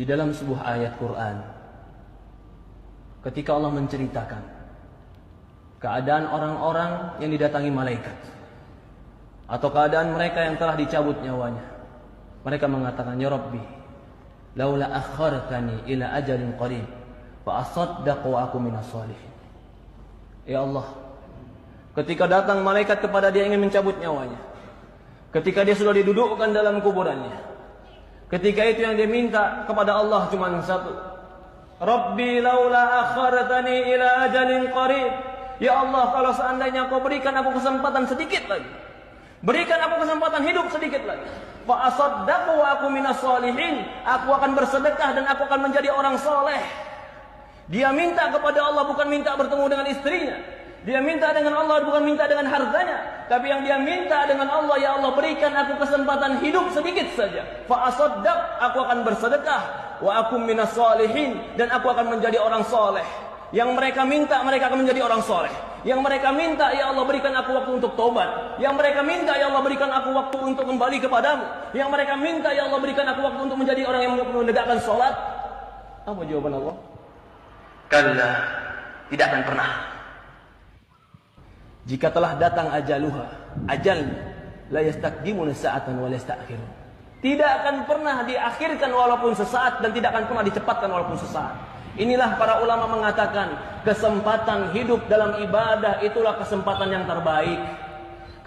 Di dalam sebuah ayat Quran, ketika Allah menceritakan keadaan orang-orang yang didatangi malaikat, atau keadaan mereka yang telah dicabut nyawanya, mereka mengatakan, ya Rabbi, laula akhartani ila ajalin qarib fa asaddaq wa aku minas shalihin. Ya Allah, ketika datang malaikat kepada dia ingin mencabut nyawanya, ketika dia sudah didudukkan dalam kuburannya, ketika itu yang dia minta kepada Allah cuma satu, Rabbi laula akhartani ila ajalin qarib. Ya Allah, kalau seandainya kau berikan aku kesempatan sedikit lagi, berikan aku kesempatan hidup sedikit lagi, fa asaddaqu wa aku minas shalihin, aku akan bersedekah dan aku akan menjadi orang soleh. Dia minta kepada Allah bukan minta bertemu dengan istrinya, dia minta dengan Allah bukan minta dengan hartanya, tapi yang dia minta dengan Allah, ya Allah berikan aku kesempatan hidup sedikit saja, fa asaddaq, aku akan bersedekah, wa aku minas shalihin, dan aku akan menjadi orang soleh. Yang mereka minta, mereka akan menjadi orang soleh. Yang mereka minta, ya Allah berikan aku waktu untuk taubat. Yang mereka minta, ya Allah berikan aku waktu untuk kembali kepadamu. Yang mereka minta, ya Allah berikan aku waktu untuk menjadi orang yang menegakkan sholat. Apa jawaban Allah? Kalla, tidak akan pernah. Jika telah datang ajaluha, ajalnya, la yastakdimuna sa'atan wa la yastakhirun. Tidak akan pernah diakhirkan walaupun sesaat, dan tidak akan pernah dicepatkan walaupun sesaat. Inilah para ulama mengatakan, kesempatan hidup dalam ibadah itulah kesempatan yang terbaik.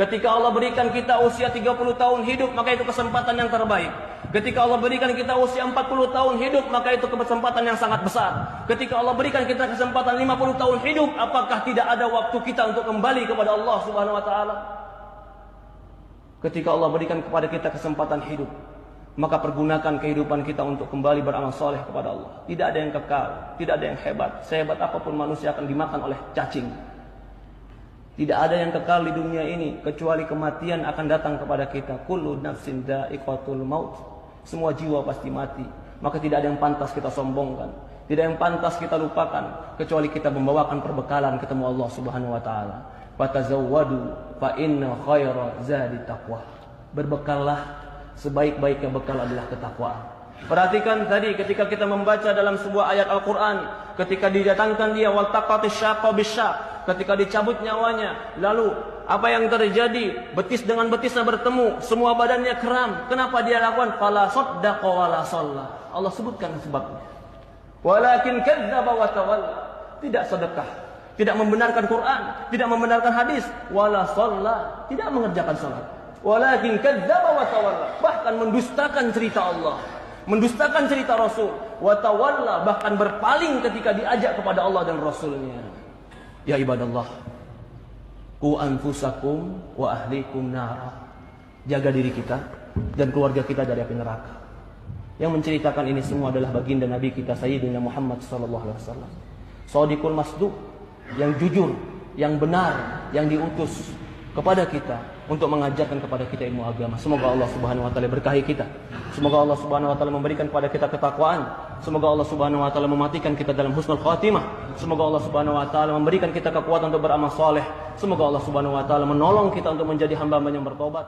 Ketika Allah berikan kita usia 30 tahun hidup, maka itu kesempatan yang terbaik. Ketika Allah berikan kita usia 40 tahun hidup, maka itu kesempatan yang sangat besar. Ketika Allah berikan kita kesempatan 50 tahun hidup, apakah tidak ada waktu kita untuk kembali kepada Allah Subhanahu wa taala? Ketika Allah berikan kepada kita kesempatan hidup, maka pergunakan kehidupan kita untuk kembali beramal soleh kepada Allah. Tidak ada yang kekal, tidak ada yang hebat. Sehebat apapun manusia akan dimakan oleh cacing. Tidak ada yang kekal di dunia ini kecuali kematian akan datang kepada kita. Kullu nafsin dha'iqatul maut. Semua jiwa pasti mati. Maka tidak ada yang pantas kita sombongkan, tidak yang pantas kita lupakan, kecuali kita membawakan perbekalan ketemu Allah Subhanahu wa taala. Fatazawwadu fa inna khaira zadi taqwa. Berbekallah, sebaik-baiknya bekal adalah ketakwaan. Perhatikan tadi ketika kita membaca dalam sebuah ayat Al-Quran, ketika didatangkan dia waltaqatis syaqqa bisyaq, ketika dicabut nyawanya, lalu apa yang terjadi? Betis dengan betisnya bertemu, semua badannya kram. Kenapa dia lakukan? Fala saddaqa wala shalla. Allah sebutkan sebabnya. Walakin kadzdzaba wa tawalla. Tidak sedekah, tidak membenarkan Quran, tidak membenarkan hadis, wala shalla, tidak mengerjakan salat. Walakin kadzdzaba wa tawalla, bahkan mendustakan cerita Allah, mendustakan cerita Rasul, wa tawalla, bahkan berpaling ketika diajak kepada Allah dan Rasulnya. Ya ibadallah, qu anfusakum wa ahlikum nara. Jaga diri kita dan keluarga kita dari api neraka. Yang menceritakan ini semua adalah baginda Nabi kita Sayyidina Muhammad sallallahu alaihi wasallam. Shadiqul masduq, yang jujur, yang benar, yang diutus kepada kita untuk mengajarkan kepada kita ilmu agama. Semoga Allah Subhanahu wa taala berkahi kita. Semoga Allah Subhanahu wa taala memberikan kepada kita ketakwaan. Semoga Allah Subhanahu wa taala mematikan kita dalam husnul khatimah. Semoga Allah Subhanahu wa taala memberikan kita kekuatan untuk beramal saleh. Semoga Allah Subhanahu wa taala menolong kita untuk menjadi hamba-hamba yang bertobat.